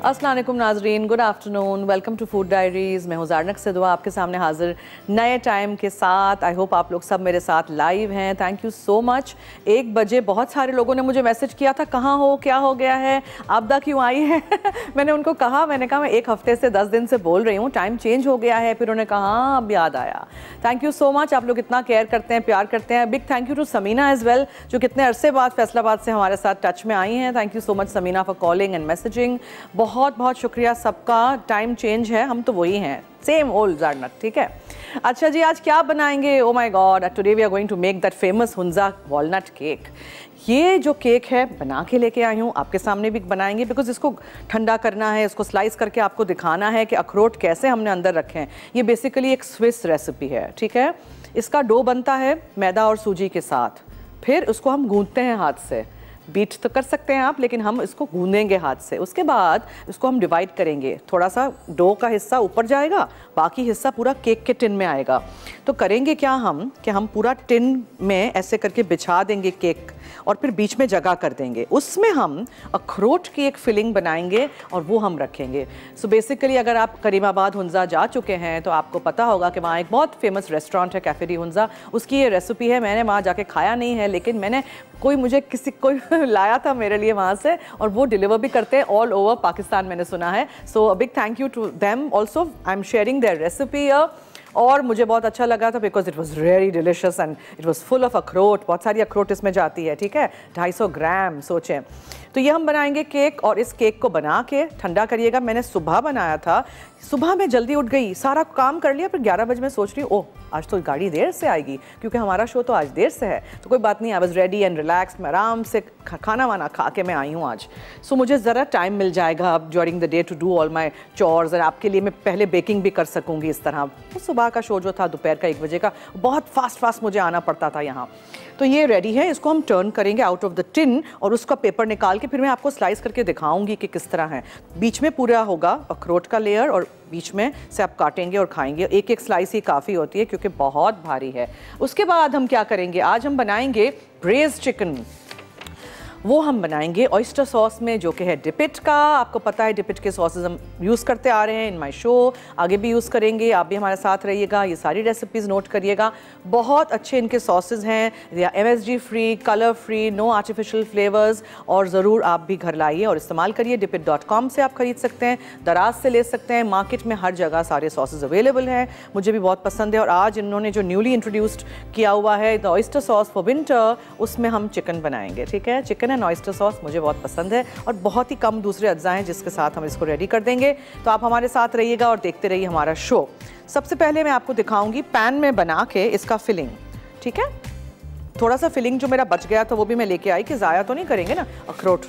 अस्सलाम वालेकुम नाजरीन, good afternoon, welcome to Food Diaries. मैं हूँ ज़ारनक सिद्वा आपके सामने हाजिर नए टाइम के साथ। आई होप आप लोग सब मेरे साथ लाइव हैं। Thank you so much. 1 बजे बहुत सारे लोगों ने मुझे मैसेज किया था, कहाँ हो, क्या हो गया है, आपदा क्यों आई है। मैंने उनको कहा, मैं 1 हफ्ते से 10 दिन से बोल रही हूँ, टाइम चेंज हो गया है। फिर उन्होंने कहा हाँ अब याद आया। थैंक यू सो मच, आप लोग इतना केयर करते हैं, प्यार करते हैं। Big thank you to Samina as well, जो कितने अरसे बाद फैसलाबाद से हमारे साथ टच में आई हैं। Thank you so much Samina for calling and messaging. बहुत बहुत शुक्रिया सबका। टाइम चेंज है, हम तो वही हैं, सेम ओल्ड ज़ारनक। ठीक है, अच्छा जी, आज क्या बनाएंगे? Oh my god, today we are going to make that famous Hunza walnut cake. ये जो केक है बना के लेके आई हूँ, आपके सामने भी बनाएंगे, बिकॉज इसको ठंडा करना है, इसको स्लाइस करके आपको दिखाना है कि अखरोट कैसे हमने अंदर रखे हैं। ये बेसिकली एक स्विस रेसिपी है। ठीक है, इसका डो बनता है मैदा और सूजी के साथ, फिर उसको हम गूंथते हैं हाथ से। बीट तो कर सकते हैं आप, लेकिन हम इसको गूंदेंगे हाथ से। उसके बाद इसको हम डिवाइड करेंगे, थोड़ा सा डो का हिस्सा ऊपर जाएगा, बाकी हिस्सा पूरा केक के टिन में आएगा। तो करेंगे क्या हम कि हम पूरा टिन में ऐसे करके बिछा देंगे केक, और फिर बीच में जगह कर देंगे। उसमें हम अखरोट की एक फिलिंग बनाएंगे और वो हम रखेंगे। सो बेसिकली अगर आप करीमाबाद हुंजा जा चुके हैं तो आपको पता होगा कि वहाँ एक बहुत फेमस रेस्टोरेंट है, कैफे डी हुंजा। उसकी ये रेसिपी है। मैंने वहाँ जाके खाया नहीं है, लेकिन मैंने कोई लाया था मेरे लिए वहाँ से, और वो डिलीवर भी करते हैं ऑल ओवर पाकिस्तान, मैंने सुना है। So big thank you to them also. I am sharing their recipe. और मुझे बहुत अच्छा लगा था because it was really delicious and it was full of akhrot. बहुत सारी अखरोट इसमें जाती है। ठीक है, 250 ग्राम सोचें। तो ये हम बनाएंगे केक, और इस केक को बना के ठंडा करिएगा। मैंने सुबह बनाया था, सुबह मैं जल्दी उठ गई, सारा काम कर लिया, फिर 11 बजे मैं सोच रही हूँ ओह आज तो गाड़ी देर से आएगी, क्योंकि हमारा शो तो आज देर से है। तो कोई बात नहीं, I was ready and relax. मैं आराम से खाना वाना खा के मैं आई हूँ आज। सो मुझे ज़रा टाइम मिल जाएगा अब during the day to do all my chores, और आपके लिए मैं पहले बेकिंग भी कर सकूँगी इस तरह। तो सुबह का शो जो था दोपहर का 1 बजे का, बहुत फास्ट मुझे आना पड़ता था यहाँ। तो ये रेडी है, इसको हम टर्न करेंगे आउट ऑफ द टिन, और उसका पेपर निकाल के फिर मैं आपको स्लाइस करके दिखाऊंगी कि किस तरह है। बीच में पूरा होगा अखरोट का लेयर, और बीच में से आप काटेंगे और खाएंगे। एक स्लाइस ही काफ़ी होती है क्योंकि बहुत भारी है। उसके बाद हम क्या करेंगे, आज हम बनाएंगे ब्रेज़ चिकन। वो हम बनाएंगे ऑयस्टर सॉस में, जो कि है डिपिट का। आपको पता है डिपिट के सॉसेज हम यूज़ करते आ रहे हैं इन माय शो, आगे भी यूज़ करेंगे। आप भी हमारे साथ रहिएगा, ये सारी रेसिपीज़ नोट करिएगा। बहुत अच्छे इनके सॉसेज हैं, या MSG free, colour free, no artificial flavours. और ज़रूर आप भी घर लाइए और इस्तेमाल करिए। dipit.com से आप ख़रीद सकते हैं, दराज से ले सकते हैं, मार्केट में हर जगह सारे सॉसेज अवेलेबल हैं। मुझे भी बहुत पसंद है। और आज इन्होंने जो न्यूली इंट्रोड्यूस्ड किया हुआ है the oyster sauce for winter, उसमें हम चिकन बनाएंगे। ठीक है, चिकन एंड ऑयस्टर सॉस मुझे बहुत पसंद है, और बहुत ही कम दूसरे अज्जा हैं जिसके साथ हम इसको रेडी कर देंगे। तो आप हमारे साथ रहिएगा और देखते रहिए हमारा शो। सबसे पहले मैं आपको दिखाऊंगी पैन में बना के इसका फिलिंग। ठीक है, थोड़ा सा फिलिंग जो मेरा बच गया था वो भी मैं लेके आई कि ज़ाया तो नहीं करेंगे ना अखरोट।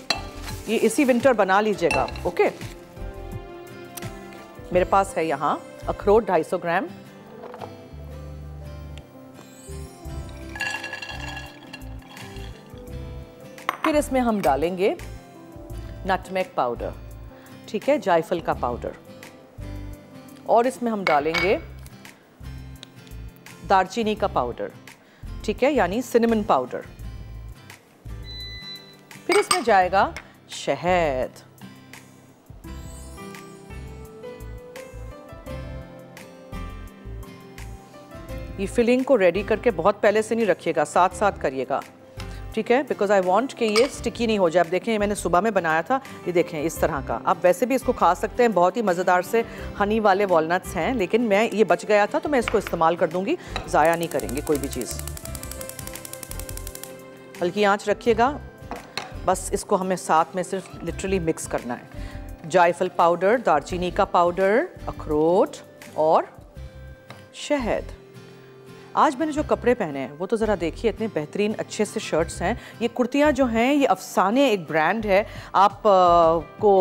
ये इसी विंटर बना लीजिएगा। ओके, मेरे पास है यहाँ अखरोट 250 ग्राम। फिर इसमें हम डालेंगे नटमेग पाउडर, ठीक है, जायफल का पाउडर, और इसमें हम डालेंगे दालचीनी का पाउडर, ठीक है, यानी सिनेमन पाउडर। फिर इसमें जाएगा शहद, ये फिलिंग को रेडी करके बहुत पहले से नहीं रखिएगा, साथ साथ करिएगा। ठीक है, बिकॉज आई वांट कि ये स्टिकी नहीं हो जाए। आप देखें, ये मैंने सुबह में बनाया था, ये देखें इस तरह का। आप वैसे भी इसको खा सकते हैं, बहुत ही मज़ेदार से हनी वाले वॉलनट्स हैं, लेकिन मैं ये बच गया था तो मैं इसको इस्तेमाल कर दूंगी, ज़ाया नहीं करेंगे कोई भी चीज़। हल्की आंच रखिएगा, बस इसको हमें साथ में सिर्फ लिटरली मिक्स करना है। जायफल पाउडर, दालचीनी का पाउडर, अखरोट और शहद। आज मैंने जो कपड़े पहने हैं वो तो ज़रा देखिए, इतने बेहतरीन अच्छे से शर्ट्स हैं। ये कुर्तियाँ जो हैं ये अफसाने एक ब्रांड है, आप को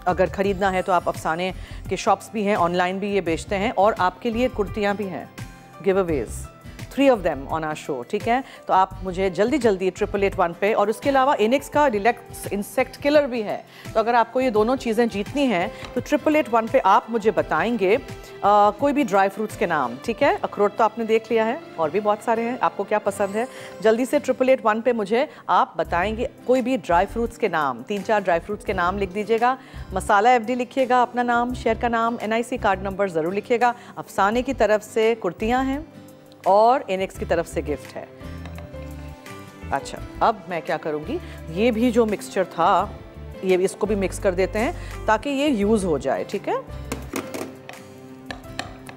अगर ख़रीदना है तो आप अफसाने के शॉप्स भी हैं, ऑनलाइन भी ये बेचते हैं, और आपके लिए कुर्तियाँ भी हैं give अवेज़। 3 of them on our show, ठीक है? तो आप मुझे जल्दी 888 पे, और उसके अलावा इनिक्स का रिलैक्स इंसेक्ट किलर भी है। तो अगर आपको ये दोनों चीज़ें जीतनी हैं तो 888 पे आप मुझे बताएंगे कोई भी ड्राई फ्रूट्स के नाम, ठीक है? अखरोट तो आपने देख लिया है, और भी बहुत सारे हैं, आपको क्या पसंद है? जल्दी से 888 पे मुझे आप बताएंगे कोई भी ड्राई फ्रूट्स के नाम, 3-4 ड्राई फ्रूट्स के नाम लिख दीजिएगा। मसाला FD लिखिएगा, अपना नाम, शहर का नाम, NIC कार्ड नंबर ज़रूर लिखिएगा। अफसाने की तरफ से कुर्तियाँ हैं और इनिक्स की तरफ से गिफ्ट है। अच्छा, अब मैं क्या करूँगी, ये भी जो मिक्सचर था ये इसको भी मिक्स कर देते हैं ताकि ये यूज़ हो जाए, ठीक है?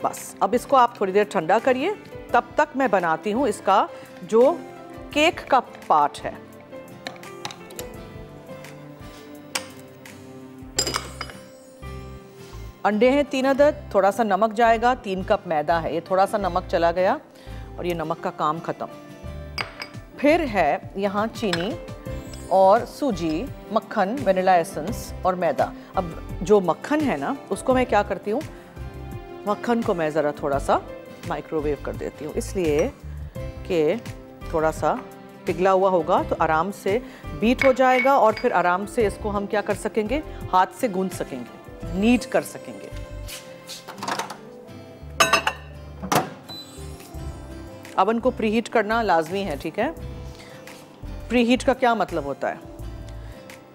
बस अब इसको आप थोड़ी देर ठंडा करिए, तब तक मैं बनाती हूँ इसका जो केक का पार्ट है। अंडे हैं 3 अदद, थोड़ा सा नमक जाएगा, 3 कप मैदा है, ये थोड़ा सा नमक चला गया और ये नमक का काम ख़त्म। फिर है यहाँ चीनी और सूजी, मक्खन, वनीला एसेंस और मैदा। अब जो मक्खन है ना, उसको मैं क्या करती हूँ, मक्खन को मैं ज़रा थोड़ा सा माइक्रोवेव कर देती हूँ, इसलिए कि थोड़ा सा पिघला हुआ होगा तो आराम से बीट हो जाएगा और फिर आराम से इसको हम क्या कर सकेंगे, हाथ से गूंथ सकेंगे, नीट कर सकेंगे। अवन को प्रीहीट करना लाजमी है, ठीक है? प्रीहीट का क्या मतलब होता है,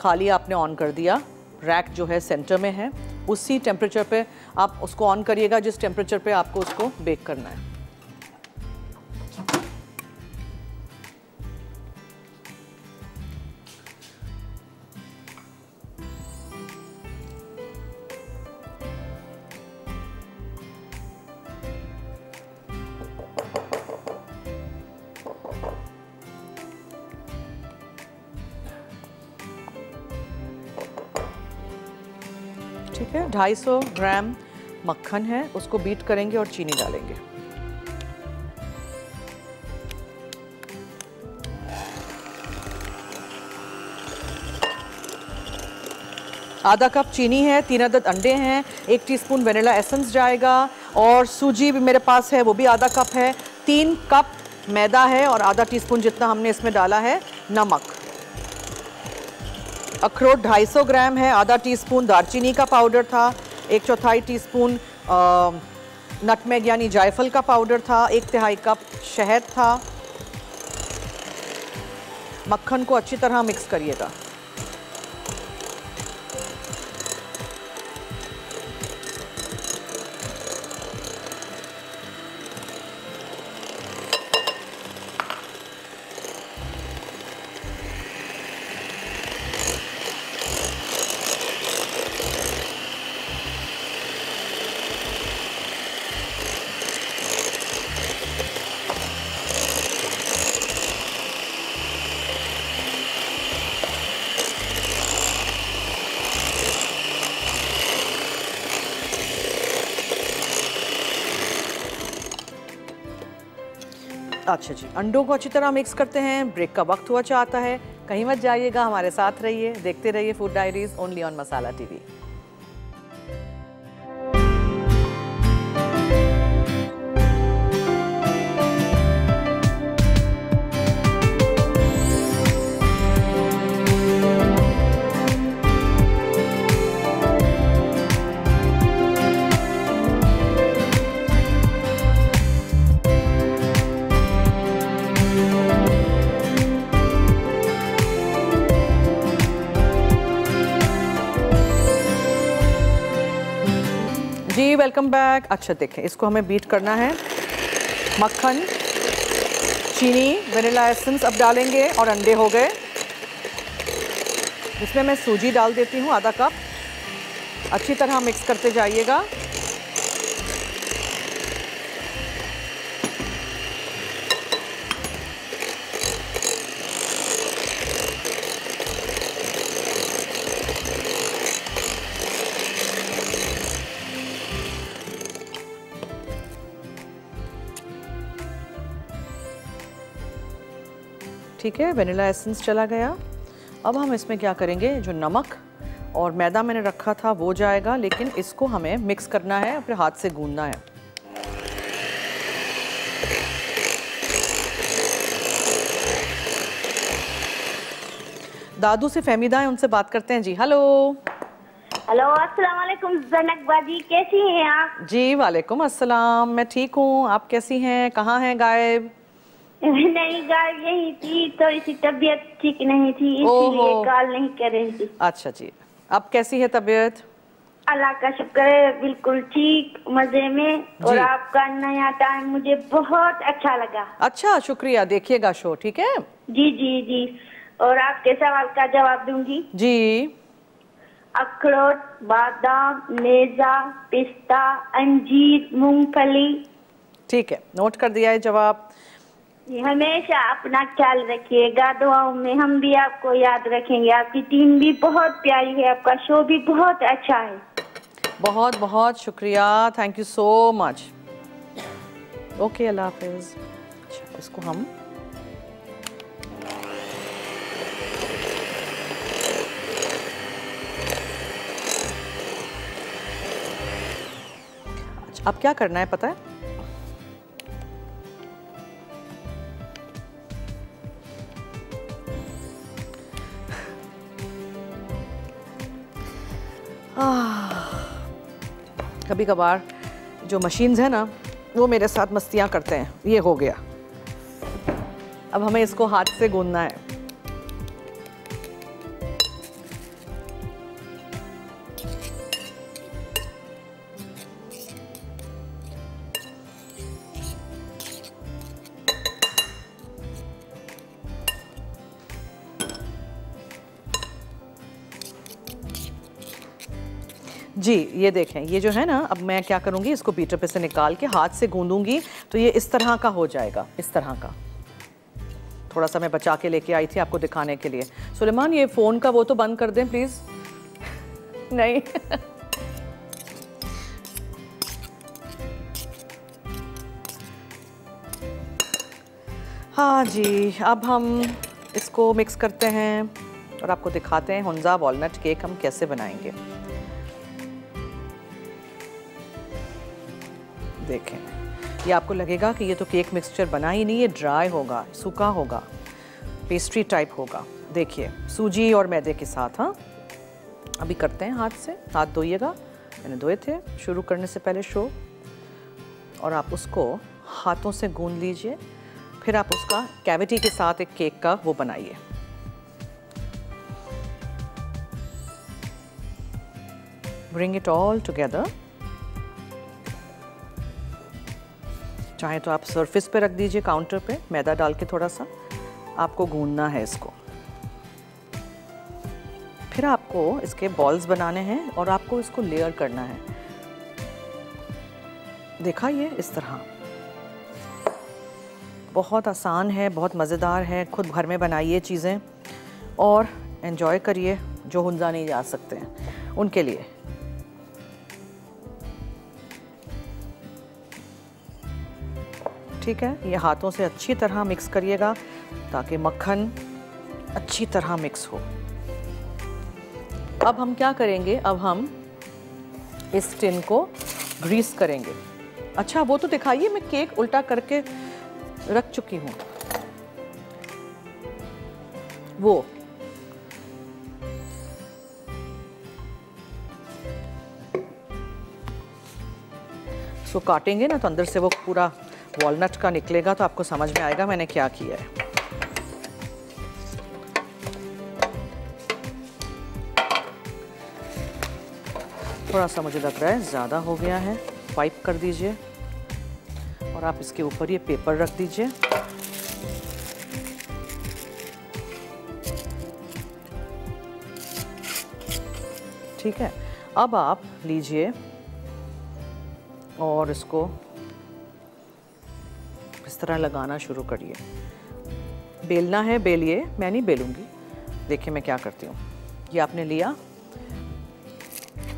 खाली आपने ऑन कर दिया, रैक जो है सेंटर में है, उसी टेम्परेचर पे आप उसको ऑन करिएगा जिस टेम्परेचर पे आपको उसको बेक करना है। ठीक है, 250 ग्राम मक्खन है, उसको बीट करेंगे और चीनी डालेंगे। आधा कप चीनी है, 3 अदद अंडे हैं, 1 टीस्पून वनीला एसेंस जाएगा और सूजी भी मेरे पास है, वो भी आधा कप है, 3 कप मैदा है और आधा टीस्पून जितना हमने इसमें डाला है नमक। अखरोट 250 ग्राम है, आधा टीस्पून दालचीनी का पाउडर था, 1/4 टीस्पून नटमेग यानी जायफल का पाउडर था, 1/3 कप शहद था। मक्खन को अच्छी तरह मिक्स करिएगा। अच्छा जी, अंडों को अच्छी तरह मिक्स करते हैं। ब्रेक का वक्त हुआ चाहता है, कहीं मत जाइएगा, हमारे साथ रहिए, देखते रहिए Food Diaries only on Masala TV. जी वेलकम बैक। अच्छा देखें, इसको हमें बीट करना है। मक्खन, चीनी, वनीला एसेंस अब डालेंगे और अंडे हो गए। इसमें मैं सूजी डाल देती हूँ आधा कप। अच्छी तरह मिक्स करते जाइएगा। ठीक है, वनीला एसेंस चला गया। अब हम इसमें क्या करेंगे, जो नमक और मैदा मैंने रखा था वो जाएगा, लेकिन इसको हमें मिक्स करना है, फिर हाथ से गूंदना है। दादू से फहमीदा है, उनसे बात करते हैं जी। हेलो हेलो, अस्सलाम वालेकुम ज़नक बाजी, कैसी हैं आप? जी वालेकुम अस्सलाम, मैं ठीक हूँ, आप कैसी हैं? कहाँ हैं गायब? नहीं, गायब यही थी, थोड़ी सी तबीयत ठीक नहीं थी, इसलिए कॉल नहीं कर रही थी। अच्छा जी, अब कैसी है तबीयत? अल्लाह का शुक्र है, बिल्कुल ठीक, मजे में। और आपका नया टाइम मुझे बहुत अच्छा लगा। अच्छा, शुक्रिया, देखिएगा शो, ठीक है? जी जी जी। और आपके सवाल का जवाब दूंगी जी। अखरोट, बादाम, मेजा, पिस्ता, अंजीर, मूंगफली। ठीक है, नोट कर दिया है जवाब। हमेशा अपना ख्याल रखिएगा, दुआओं में हम भी आपको याद रखेंगे। आपकी टीम भी बहुत प्यारी है, आपका शो भी बहुत अच्छा है। बहुत बहुत शुक्रिया, thank you so much. Okay, अल्लाह हाफिज। अच्छा, इसको हम अच्छा, अब क्या करना है पता है? कभी कभार जो मशीन्स हैं ना, वो मेरे साथ मस्तियाँ करते हैं। ये हो गया, अब हमें इसको हाथ से गूंदना है। जी, ये देखें, ये जो है ना, अब मैं क्या करूँगी, इसको बीटर पे से निकाल के हाथ से गूंदूंगी तो ये इस तरह का हो जाएगा, इस तरह का। थोड़ा सा मैं बचा के लेके आई थी आपको दिखाने के लिए। सुलेमान, ये फ़ोन का वो तो बंद कर दें प्लीज़। नहीं हाँ जी, अब हम इसको मिक्स करते हैं और आपको दिखाते हैं हुंजा वॉलनट केक हम कैसे बनाएंगे। देखें, ये आपको लगेगा कि ये तो केक मिक्सचर बना ही नहीं, ये ड्राई होगा, सूखा होगा, पेस्ट्री टाइप होगा। देखिए, सूजी और मैदे के साथ। हाँ, अभी करते हैं हाथ से, हाथ धोइएगा, मैंने धोए थे शुरू करने से पहले शो। और आप उसको हाथों से गूंद लीजिए, फिर आप उसका कैविटी के साथ एक केक का वो बनाइए। Bring it all together. चाहे तो आप सरफेस पे रख दीजिए, काउंटर पे मैदा डाल के थोड़ा सा। आपको गूंदना है इसको, फिर आपको इसके बॉल्स बनाने हैं और आपको इसको लेयर करना है। देखा, ये इस तरह। बहुत आसान है, बहुत मज़ेदार है। खुद घर में बनाइए चीज़ें और एंजॉय करिए। जो हुंजा नहीं जा सकते हैं उनके लिए। ठीक है, ये हाथों से अच्छी तरह मिक्स करिएगा ताकि मक्खन अच्छी तरह मिक्स हो। अब हम क्या करेंगे, अब हम इस टिन को ग्रीस करेंगे। अच्छा, वो तो दिखाइए, मैं केक उल्टा करके रख चुकी हूँ। वो इसको काटेंगे ना तो अंदर से वो पूरा वॉलनट का निकलेगा, तो आपको समझ में आएगा मैंने क्या किया है। थोड़ा सा मुझे लग रहा है ज़्यादा हो गया है, वाइप कर दीजिए और आप इसके ऊपर ये पेपर रख दीजिए। ठीक है, अब आप लीजिए और इसको इस तरह लगाना शुरू करिए। बेलना है, बेलिए, मैं नहीं बेलूंगी। देखिए मैं क्या करती हूँ। ये आपने लिया,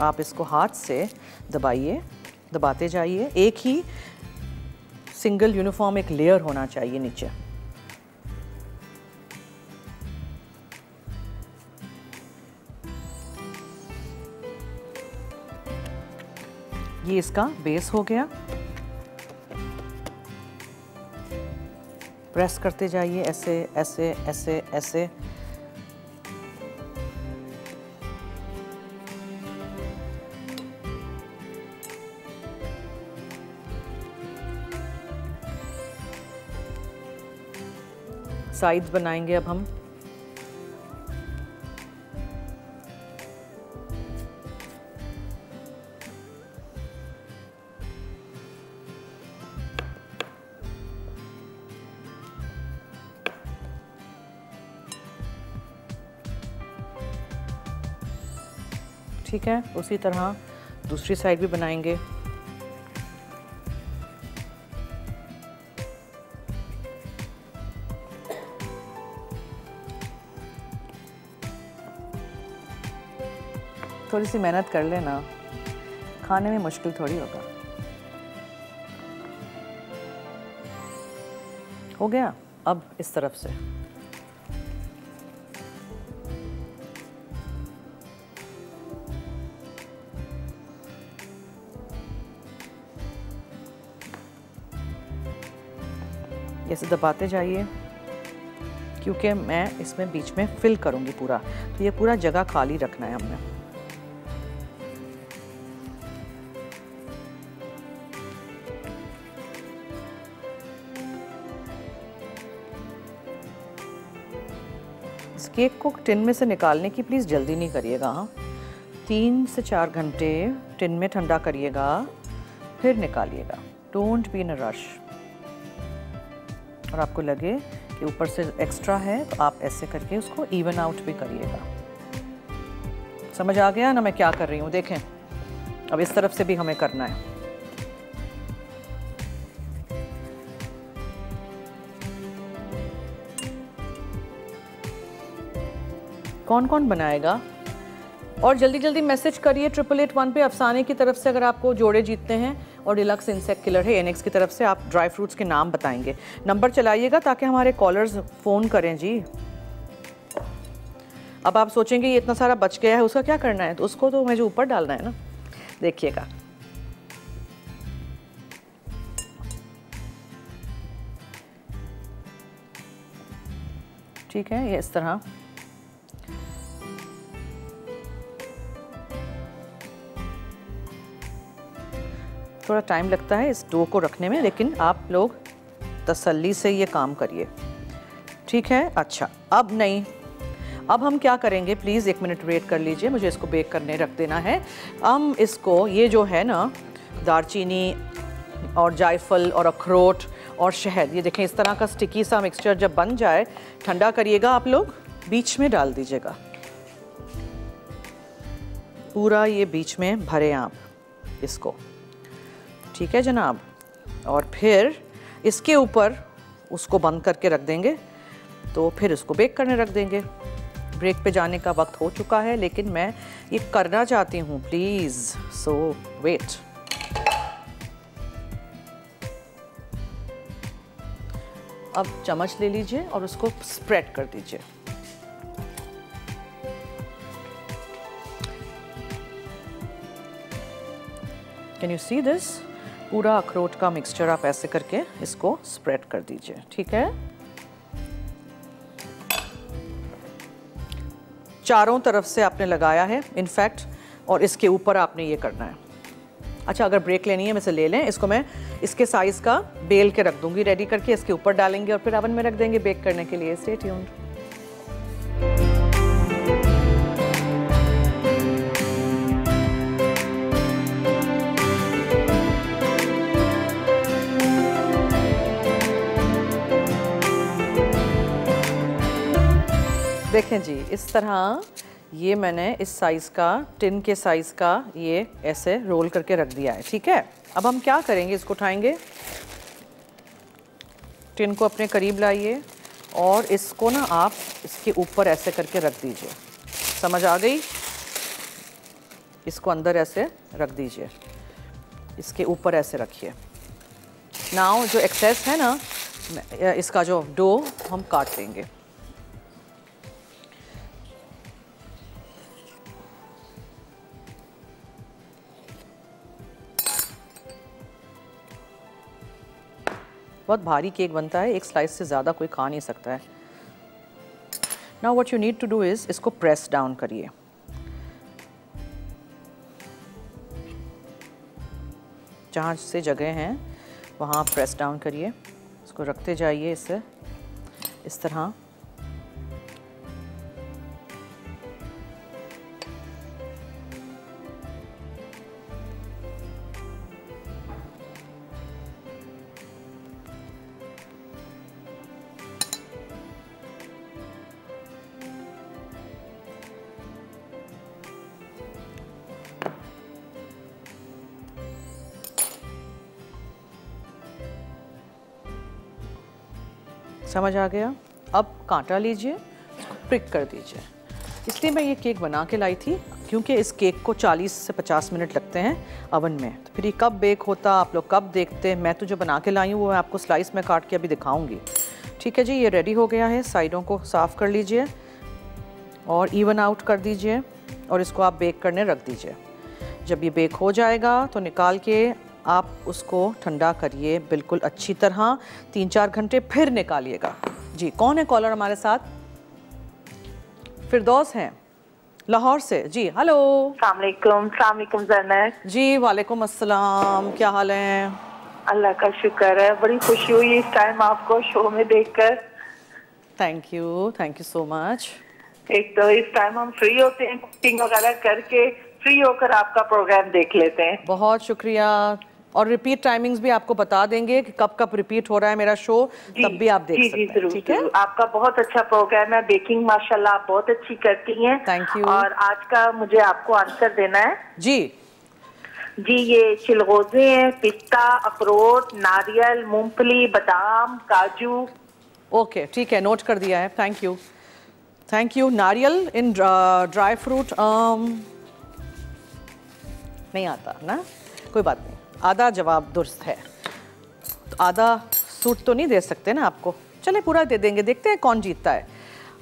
आप इसको हाथ से दबाइए, दबाते जाइए। एक ही सिंगल यूनिफॉर्म एक लेयर होना चाहिए नीचे। ये इसका बेस हो गया। प्रेस करते जाइए ऐसे ऐसे ऐसे ऐसे। साइड्स बनाएंगे अब हम। ठीक है, उसी तरह दूसरी साइड भी बनाएंगे। थोड़ी सी मेहनत कर लेना, खाने में मुश्किल थोड़ी होगा। हो गया। अब इस तरफ से ऐसे दबाते जाइए, क्योंकि मैं इसमें बीच में फिल करूंगी पूरा, तो ये पूरा जगह खाली रखना है हमने। इस केक को टिन में से निकालने की प्लीज़ जल्दी नहीं करिएगा। हाँ, 3 से 4 घंटे टिन में ठंडा करिएगा, फिर निकालिएगा। Don't be in a rush. और आपको लगे कि ऊपर से एक्स्ट्रा है तो आप ऐसे करके उसको इवन आउट भी करिएगा। समझ आ गया ना मैं क्या कर रही हूँ? देखें, अब इस तरफ से भी हमें करना है। कौन कौन बनाएगा? और जल्दी जल्दी मैसेज करिए 8881 पे अफसाने की तरफ से अगर आपको जोड़े जीतते हैं, और डिलक्स इंसेक्ट किलर है एनेक्स की तरफ से। आप ड्राई फ्रूट्स के नाम बताएंगे, नंबर चलाइएगा ताकि हमारे कॉलर्स फ़ोन करें जी। अब आप सोचेंगे ये इतना सारा बच गया है, उसका क्या करना है? तो उसको तो मुझे ऊपर डालना है ना। देखिएगा, ठीक है, ये इस तरह। थोड़ा टाइम लगता है इस डो को रखने में, लेकिन आप लोग तसल्ली से ये काम करिए, ठीक है? अच्छा, अब नहीं, अब हम क्या करेंगे, प्लीज़ 1 मिनट वेट कर लीजिए, मुझे इसको बेक करने रख देना है। हम इसको, ये जो है ना दालचीनी और जायफल और अखरोट और शहद, ये देखें इस तरह का स्टिकी सा मिक्सचर जब बन जाए, ठंडा करिएगा आप लोग, बीच में डाल दीजिएगा। पूरा ये बीच में भरें आप इसको, ठीक है जनाब। और फिर इसके ऊपर उसको बंद करके रख देंगे, तो फिर इसको बेक करने रख देंगे। ब्रेक पे जाने का वक्त हो चुका है, लेकिन मैं ये करना चाहती हूँ प्लीज़, सो वेट। अब चम्मच ले लीजिए और उसको स्प्रेड कर दीजिए। Can you see this? पूरा अखरोट का मिक्सचर आप ऐसे करके इसको स्प्रेड कर दीजिए, ठीक है? चारों तरफ से आपने लगाया है इनफैक्ट, और इसके ऊपर आपने ये करना है। अच्छा, अगर ब्रेक लेनी है मुझसे ले लें। इसको मैं इसके साइज़ का बेल के रख दूंगी रेडी करके, इसके ऊपर डालेंगे और फिर ओवन में रख देंगे बेक करने के लिए। Stay tuned. देखें जी, इस तरह ये मैंने इस साइज़ का, टिन के साइज़ का, ये ऐसे रोल करके रख दिया है, ठीक है? अब हम क्या करेंगे, इसको उठाएंगे, टिन को अपने करीब लाइए और इसको ना आप इसके ऊपर ऐसे करके रख दीजिए। समझ आ गई? इसको अंदर ऐसे रख दीजिए, इसके ऊपर ऐसे रखिए। नाउ जो एक्सेस है ना, इसका जो डो हम काट लेंगे। बहुत भारी केक बनता है, एक स्लाइस से ज़्यादा कोई खा नहीं सकता है। Now what you need to do is, इसको प्रेस डाउन करिए। जहाँ से जगह हैं वहाँ प्रेस डाउन करिए, इसको रखते जाइए, इससे इस तरह। समझ आ गया? अब कांटा लीजिए, इसको प्रिक कर दीजिए। इसलिए मैं ये केक बना के लाई थी क्योंकि इस केक को 40 से 50 मिनट लगते हैं अवन में। तो फिर ये कब बेक होता, आप लोग कब देखते हैं। मैं तो जो बना के लाई हूँ वो मैं आपको स्लाइस में काट के अभी दिखाऊंगी। ठीक है जी, ये रेडी हो गया है। साइडों को साफ़ कर लीजिए और इवन आउट कर दीजिए और इसको आप बेक करने रख दीजिए। जब ये बेक हो जाएगा तो निकाल के आप उसको ठंडा करिए बिल्कुल अच्छी तरह, 3-4 घंटे, फिर निकालिएगा। जी, कौन है कॉलर हमारे साथ? फिरदौस हैं लाहौर से। जी हेलो। अस्सलामुअलैकुम ज़ैनब जी वालेकुम अस्सलाम, क्या हाल है? अल्लाह का शुक्र है, बड़ी खुशी हुई इस टाइम आपको शो में देखकर। Thank you so much. एक तो इस टाइम हम फ्री होते हैं, कुकिंग वगैरह करके फ्री होकर आपका प्रोग्राम देख लेते हैं। बहुत शुक्रिया। और रिपीट टाइमिंग्स भी आपको बता देंगे कि कब कब रिपीट हो रहा है मेरा शो, तब भी आप देख सकते हैं। ठीक है, आपका बहुत अच्छा प्रोग्राम है। बेकिंग माशाल्लाह आप बहुत अच्छी करती हैं। Thank you. और आज का मुझे आपको आंसर देना है। जी जी, ये चिलगोजे हैं, पिस्ता, अखरोट, नारियल, मूंगफली, बादाम, काजू। ओके, ठीक है, नोट कर दिया है। Thank you. नारियल इन ड्राई फ्रूट नहीं आता ना, कोई बात नहीं, आधा जवाब दुरुस्त है। तो आधा सूट तो नहीं दे सकते ना आपको, चले पूरा दे देंगे, देखते हैं कौन जीतता है।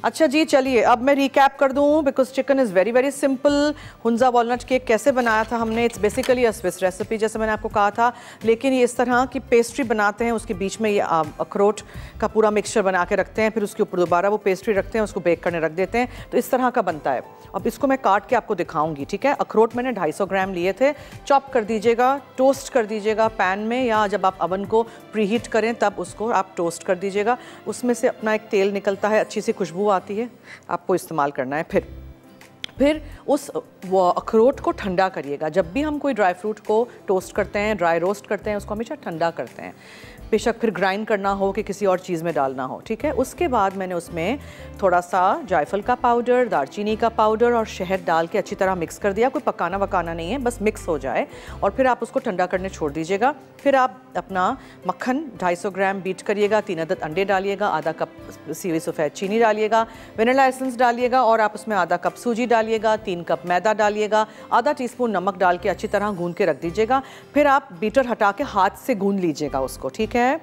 अच्छा जी, चलिए अब मैं रिकैप कर दूं because chicken is very very simple. Hunza walnut cake कैसे बनाया था हमने? It's basically a Swiss recipe, जैसे मैंने आपको कहा था, लेकिन ये इस तरह की पेस्ट्री बनाते हैं, उसके बीच में ये अखरोट का पूरा मिक्सचर बना के रखते हैं, फिर उसके ऊपर दोबारा वो पेस्ट्री रखते हैं, उसको बेक करने रख देते हैं। तो इस तरह का बनता है। अब इसको मैं काट के आपको दिखाऊंगी। ठीक है, अखरोट मैंने 250 ग्राम लिए थे। चॉप कर दीजिएगा, टोस्ट कर दीजिएगा पैन में, या जब आप अवन को प्रीहीट करें तब उसको आप टोस्ट कर दीजिएगा। उसमें से अपना एक तेल निकलता है, अच्छी सी खुशबू आती है, आपको इस्तेमाल करना है। फिर उस वो अखरोट को ठंडा करिएगा। जब भी हम कोई ड्राई फ्रूट को टोस्ट करते हैं, ड्राई रोस्ट करते हैं, उसको हमेशा ठंडा करते हैं, बेशक फिर ग्राइंड करना हो कि किसी और चीज़ में डालना हो। ठीक है, उसके बाद मैंने उसमें थोड़ा सा जायफल का पाउडर, दालचीनी का पाउडर और शहद डाल के अच्छी तरह मिक्स कर दिया। कोई पकाना वकाना नहीं है, बस मिक्स हो जाए और फिर आप उसको ठंडा करने छोड़ दीजिएगा। फिर आप अपना मक्खन 250 ग्राम बीट करिएगा, 3 अदद अंडे डालिएगा, आधा कप सी हुई सफ़ेद चीनी डालिएगा, वनीला एसेंस डालिएगा और आप उसमें आधा कप सूजी डालिएगा, 3 कप मैदा डालिएगा, आधा टीस्पून नमक डाल के अच्छी तरह गूंद के रख दीजिएगा। फिर आप बीटर हटा के हाथ से गूंद लीजिएगा उसको। ठीक है,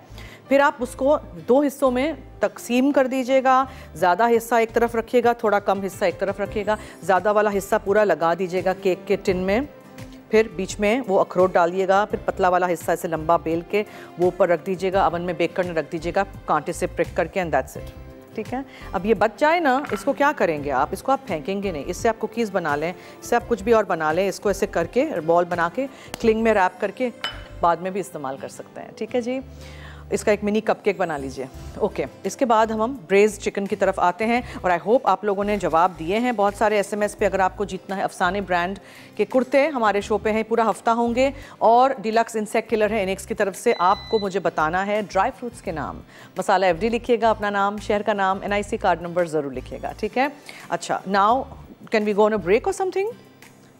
फिर आप उसको 2 हिस्सों में तकसीम कर दीजिएगा। ज़्यादा हिस्सा एक तरफ रखिएगा, थोड़ा कम हिस्सा एक तरफ रखिएगा। ज़्यादा वाला हिस्सा पूरा लगा दीजिएगा केक के टिन में, फिर बीच में वो अखरोट डालिएगा, फिर पतला वाला हिस्सा ऐसे लंबा बेल के वो ऊपर रख दीजिएगा, अवन में बेक करने रख दीजिएगा कांटे से प्रिक करके, एंड दैट्स इट। ठीक है, अब ये बच जाए ना, इसको क्या करेंगे आप? इसको आप फेंकेंगे नहीं, इससे आप कुकीज़ बना लें, इससे आप कुछ भी और बना लें। इसको ऐसे करके बॉल बना के क्लिंग में रैप करके बाद में भी इस्तेमाल कर सकते हैं। ठीक है जी, इसका एक मिनी कपकेक बना लीजिए। ओके, इसके बाद हम ब्रेज़ चिकन की तरफ आते हैं और आई होप आप लोगों ने जवाब दिए हैं बहुत सारे SMS पे। अगर आपको जीतना है, अफसाने ब्रांड के कुर्ते हमारे शो पे हैं, पूरा हफ्ता होंगे, और डिलक्स इंसेक्ट किलर है इनेक्स की तरफ से। आपको मुझे बताना है ड्राई फ्रूट्स के नाम, मसाला FD लिखिएगा, अपना नाम, शहर का नाम, NIC कार्ड नंबर ज़रूर लिखिएगा। ठीक है, अच्छा, now can we go on a break or something?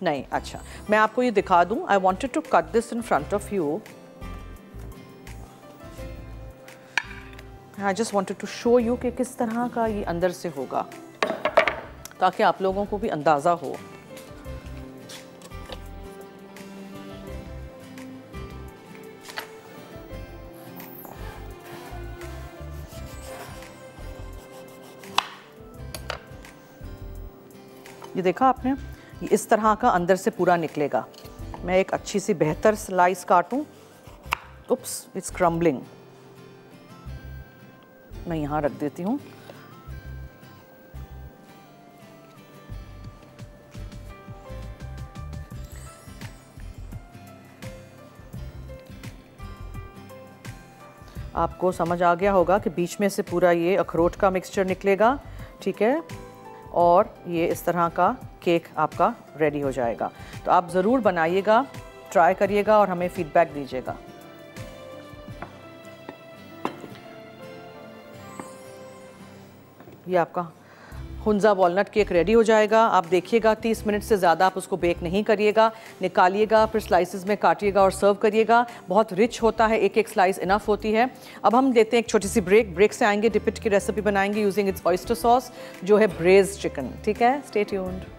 नहीं, अच्छा, मैं आपको ये दिखा दूँ। I wanted to cut this in front of you. I just wanted to show you कि किस तरह का ये अंदर से होगा, ताकि आप लोगों को भी अंदाज़ा हो। ये देखा आपने, ये इस तरह का अंदर से पूरा निकलेगा। मैं एक अच्छी सी बेहतर स्लाइस काटूं। Oops, it's crumbling. मैं यहाँ रख देती हूँ। आपको समझ आ गया होगा कि बीच में से पूरा ये अखरोट का मिक्सचर निकलेगा, ठीक है, और ये इस तरह का केक आपका रेडी हो जाएगा। तो आप ज़रूर बनाइएगा, ट्राई करिएगा और हमें फीडबैक दीजिएगा। ये आपका हुंजा वॉलनट केक रेडी हो जाएगा। आप देखिएगा 30 मिनट से ज़्यादा आप उसको बेक नहीं करिएगा, निकालिएगा, फिर स्लाइसेस में काटिएगा और सर्व करिएगा। बहुत रिच होता है, एक एक स्लाइस इनफ होती है। अब हम देते हैं एक छोटी सी ब्रेक से आएंगे डिपिट की रेसिपी बनाएंगे यूजिंग इट्स ऑयस्टर सॉस जो है ब्रेज़ चिकन, ठीक है, stay tuned.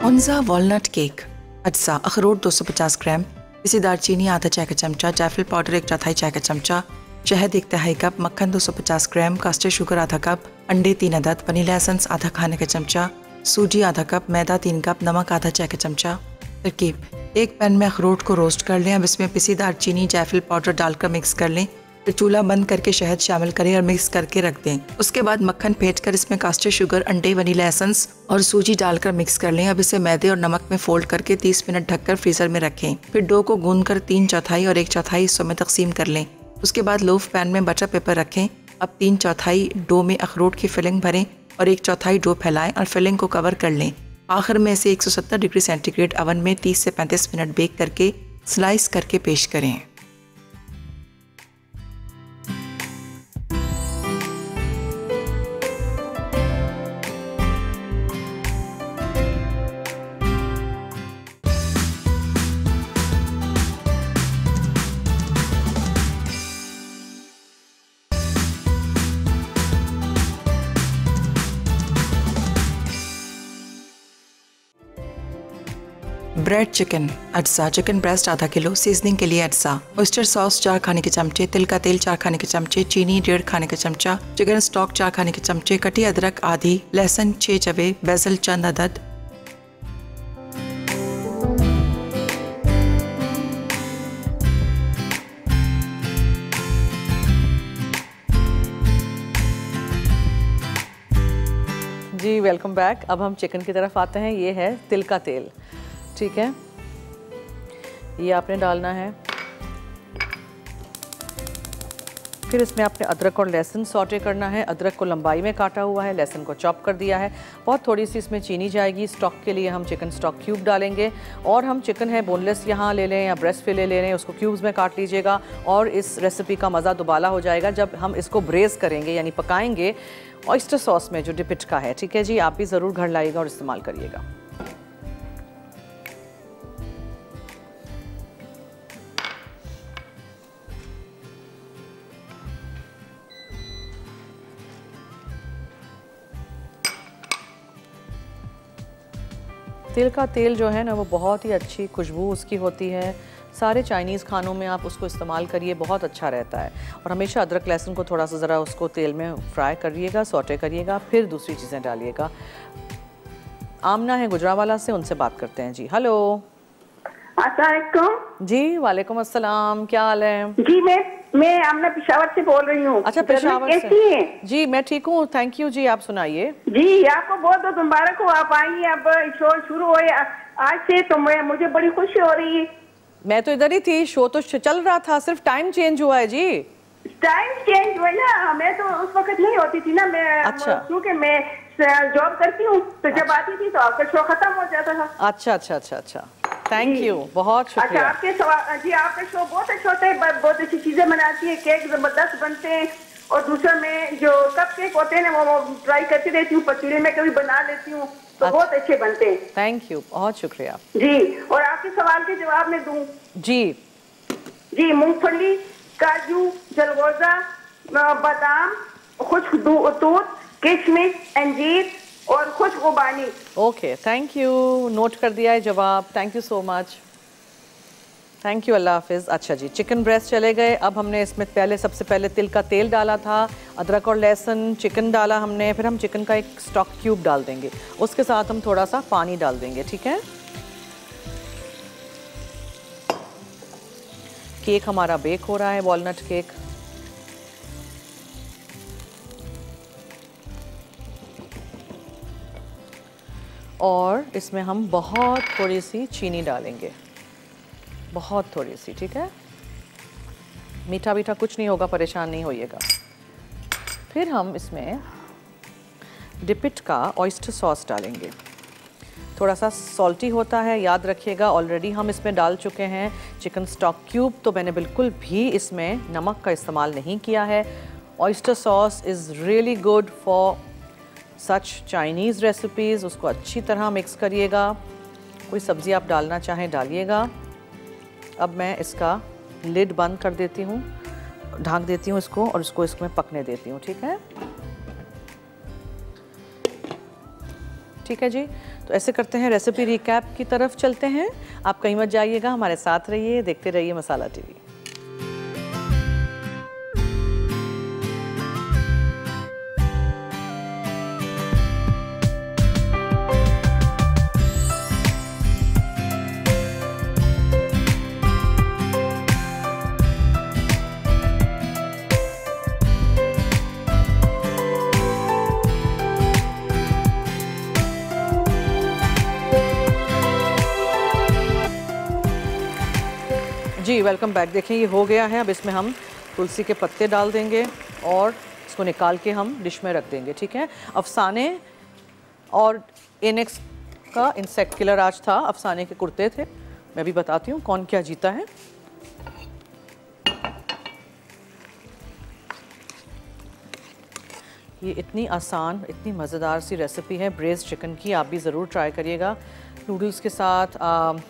Hunza walnut cake. अज्जा: अखरोट 250 ग्राम, पिसी दालचीनी आधा चाय का चमचा, जायफल पाउडर 1/4 चाय का चमचा, शहद 1 तिहाई कप, मक्खन 250 ग्राम, कास्टर शुगर आधा कप, अंडे 3 अदद, वनीला एसेंस आधा खाने का चमचा, सूजी आधा कप, मैदा 3 कप, नमक आधा चाय का चमचा। तरकीब: एक पैन में अखरोट को रोस्ट कर लें। अब इसमें पिसी दालचीनी जायफल पाउडर डालकर मिक्स कर लें। फिर चूल्हा बंद करके शहद शामिल करें और मिक्स करके रख दें। उसके बाद मक्खन फेंट कर इसमें कास्टर शुगर, अंडे, वनीला एसेंस और सूजी डालकर मिक्स कर लें। अब इसे मैदे और नमक में फोल्ड करके 30 मिनट ढककर फ्रीजर में रखें। फिर डो को गूंदकर 3/4 और 1/4 हिस्सों में तकसीम कर लें। उसके बाद लोफ पैन में बटर पेपर रखें। अब 3/4 डो में अखरोट की फिलिंग भरें और 1/4 डो फैलाएं और फिलिंग को कवर कर लें। आखिर में इसे 170 डिग्री सेंटीग्रेड अवन में 30 से 35 मिनट बेक करके स्लाइस करके पेश करें। Bread chicken. अज्जा: चिकन ब्रेस्ट आधा किलो, सीजनिंग के लिए अज्जा: ऑयस्टर सॉस 4 खाने के चमचे, तिल का तेल 4 खाने के चमचे, चीनी 1.5 खाने के चमचा, चिकन स्टॉक 4 खाने के चमचे, कटी अदरक आधी, लहसुन 6 जवे, बेसल चंद अदद। जी वेलकम बैक। अब हम चिकन की तरफ आते हैं। ये है तिल का तेल, ठीक है, ये आपने डालना है। फिर इसमें आपने अदरक और लहसुन सौटे करना है। अदरक को लंबाई में काटा हुआ है, लहसुन को चॉप कर दिया है। बहुत थोड़ी सी इसमें चीनी जाएगी। स्टॉक के लिए हम चिकन स्टॉक क्यूब डालेंगे और हम चिकन है बोनलेस यहाँ ले लें या ब्रेस्ट फिले ले लें, उसको क्यूब्स में काट लीजिएगा। और इस रेसिपी का मज़ा दुबाला हो जाएगा जब हम इसको ब्रेज़ करेंगे यानी पकाएंगे ऑयस्टर सॉस में जो डिपिट का है, ठीक है जी। आप भी ज़रूर घर लाइएगा और इस्तेमाल करिएगा। तिल का तेल जो है ना वो बहुत ही अच्छी खुशबू उसकी होती है। सारे चाइनीज़ खानों में आप उसको इस्तेमाल करिए, बहुत अच्छा रहता है। और हमेशा अदरक लहसुन को थोड़ा सा ज़रा उसको तेल में फ्राई करिएगा, सौटे करिएगा, फिर दूसरी चीज़ें डालिएगा। आमना है गुजरावाला से, उनसे बात करते हैं जी। हेलो। अस्सलाम जी वालेकुम अस्सलाम, क्या हाल है? जी मैं आमना पेशावर से बोल रही हूँ। अच्छा पेशावर से। कैसी हैं? जी मैं ठीक हूँ, थैंक यू जी। आप सुनाइए। जी आपको बहुत बहुत मुबारक हो, आप आई। अब शो शुरू हो आज से, तो मुझे बड़ी खुशी हो रही है। मैं तो इधर ही थी, शो तो चल रहा था, सिर्फ टाइम चेंज हुआ है जी। टाइम चेंज हुआ ना, मैं तो उस वक्त नहीं होती थी ना, मैं अच्छा। क्योंकि मैं जॉब करती हूँ, तो जब आती थी तो आपका शो खत्म हो जाता था। अच्छा अच्छा अच्छा अच्छा, थैंक यू, बहुत शुक्रिया। अच्छा आपके जी आपका शो बहुत अच्छा होता है, बहुत अच्छी चीजें बनाती है, केक जबरदस्त बनते हैं। और दूसरा में जो कप केक होते हैं ना वो ट्राई करती रहती हूँ, पतीले में कभी बना लेती हूँ, तो बहुत अच्छे बनते हैं। थैंक यू, बहुत शुक्रिया जी। और आपके सवाल के जवाब में दूं जी मूंगफली, काजू, जलगोजा, बादाम, खुश्क दूध, किशमिश, अंजीर और खुश्क उबानी। ओके थैंक यू, नोट कर दिया है जवाब, thank you so much, thank you, अल्लाह हाफिज़। अच्छा जी, चिकन ब्रेस्ट चले गए। अब हमने इसमें सबसे पहले तिल का तेल डाला था, अदरक और लहसुन, चिकन डाला हमने, फिर हम चिकन का एक स्टॉक क्यूब डाल देंगे, उसके साथ हम थोड़ा सा पानी डाल देंगे, ठीक है। केक हमारा बेक हो रहा है, वॉलनट केक। और इसमें हम बहुत थोड़ी सी चीनी डालेंगे, बहुत थोड़ी सी, ठीक है। मीठा मीठा कुछ नहीं होगा, परेशान नहीं होइएगा। फिर हम इसमें डिपिट का ऑयस्टर सॉस डालेंगे। थोड़ा सा सॉल्टी होता है, याद रखिएगा। ऑलरेडी हम इसमें डाल चुके हैं चिकन स्टॉक क्यूब, तो मैंने बिल्कुल भी इसमें नमक का इस्तेमाल नहीं किया है। Oyster sauce is really good for such Chinese recipes. उसको अच्छी तरह मिक्स करिएगा। कोई सब्ज़ी आप डालना चाहें डालिएगा। अब मैं इसका लिड बंद कर देती हूँ, ढक देती हूँ इसको, और इसको इसमें पकने देती हूँ, ठीक है। ठीक है जी, तो ऐसे करते हैं। रेसिपी रिकैप की तरफ चलते हैं। आप कहीं मत जाइएगा, हमारे साथ रहिए, देखते रहिए मसाला टीवी। जी वेलकम बैक। देखिए ये हो गया है। अब इसमें हम तुलसी के पत्ते डाल देंगे और इसको निकाल के हम डिश में रख देंगे, ठीक है। अफसाने और इनेक्स का इंसेक्ट किलर आज था। अफसाने के कुर्ते थे। मैं भी बताती हूँ कौन क्या जीता है। ये इतनी आसान, इतनी मज़ेदार सी रेसिपी है ब्रेज़ चिकन की। आप भी ज़रूर ट्राई करिएगा। नूडल्स के साथ,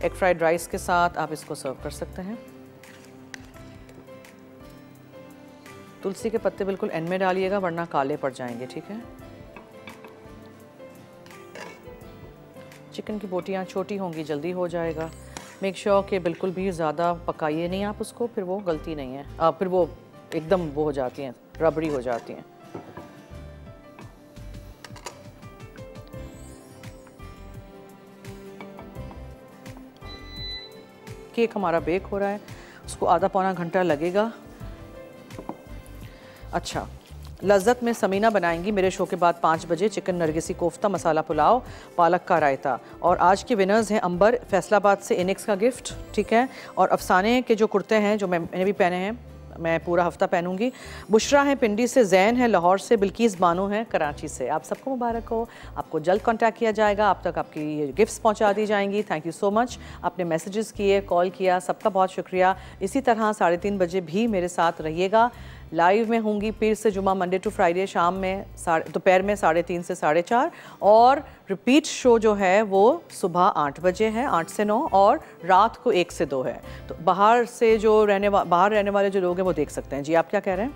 एग फ्राइड राइस के साथ आप इसको सर्व कर सकते हैं। तुलसी के पत्ते बिल्कुल एंड में डालिएगा, वरना काले पड़ जाएंगे, ठीक है। चिकन की बोटियाँ छोटी होंगी, जल्दी हो जाएगा। मेक श्योर कि बिल्कुल भी ज़्यादा पकाइए नहीं आप उसको, फिर वो गलती नहीं है। फिर वो एकदम वो हो जाती हैं, रबड़ी हो जाती हैं। केक हमारा बेक हो रहा है, उसको आधा पौना घंटा लगेगा। अच्छा, लज्जत में समीना बनाएंगी मेरे शो के बाद 5 बजे चिकन नरगिसी कोफ्ता, मसाला पुलाव, पालक का रायता। और आज के विनर्स हैं अंबर फैसलाबाद से, इनेक्स का गिफ्ट, ठीक है। और अफसाने के जो कुर्ते हैं, जो मैंने भी पहने हैं, मैं पूरा हफ्ता पहनूंगी। बुशरा है पिंडी से, जैन है लाहौर से, बिल्किस बानो है कराची से। आप सबको मुबारक हो। आपको जल्द कांटेक्ट किया जाएगा, आप तक आपकी ये गिफ्ट्स पहुंचा दी जाएंगी। Thank you so much. आपने मैसेजेस किए, कॉल किया, सबका बहुत शुक्रिया। इसी तरह 3:30 बजे भी मेरे साथ रहिएगा। लाइव में होंगी पीर से जुमा, मंडे टू फ्राइडे, शाम में दोपहर में 3:30 से 4:30। और रिपीट शो जो है वो सुबह 8 बजे है, 8 से 9, और रात को 1 से 2 है। तो बाहर रहने वाले जो लोग हैं वो देख सकते हैं। जी आप क्या कह रहे हैं?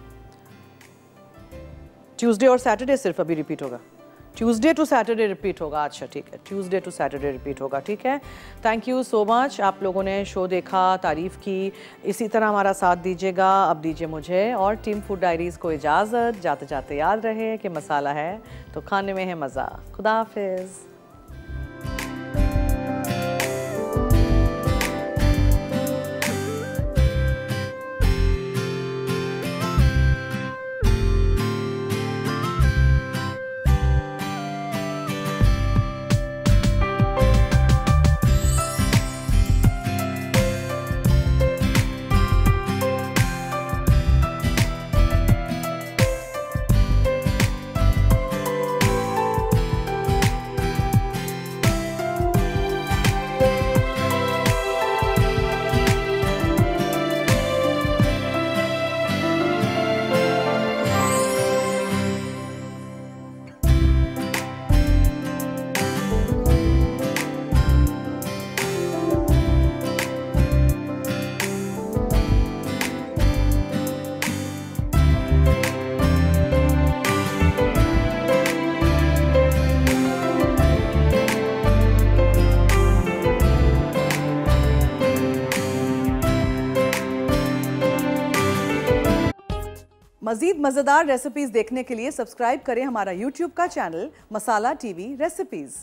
ट्यूसडे और सैटरडे सिर्फ अभी रिपीट होगा? ट्यूसडे टू सैटरडे रिपीट होगा। अच्छा ठीक है, ट्यूसडे टू सैटरडे रिपीट होगा, ठीक है। Thank you so much. आप लोगों ने शो देखा, तारीफ़ की, इसी तरह हमारा साथ दीजिएगा। अब दीजिए मुझे और टीम फूड डायरीज़ को इजाज़त। जाते जाते याद रहे कि मसाला है तो खाने में है मज़ा। खुदा हाफिज़। मज़ीद मज़ेदार रेसिपीज़ देखने के लिए सब्सक्राइब करें हमारा YouTube का चैनल मसाला टीवी रेसिपीज़।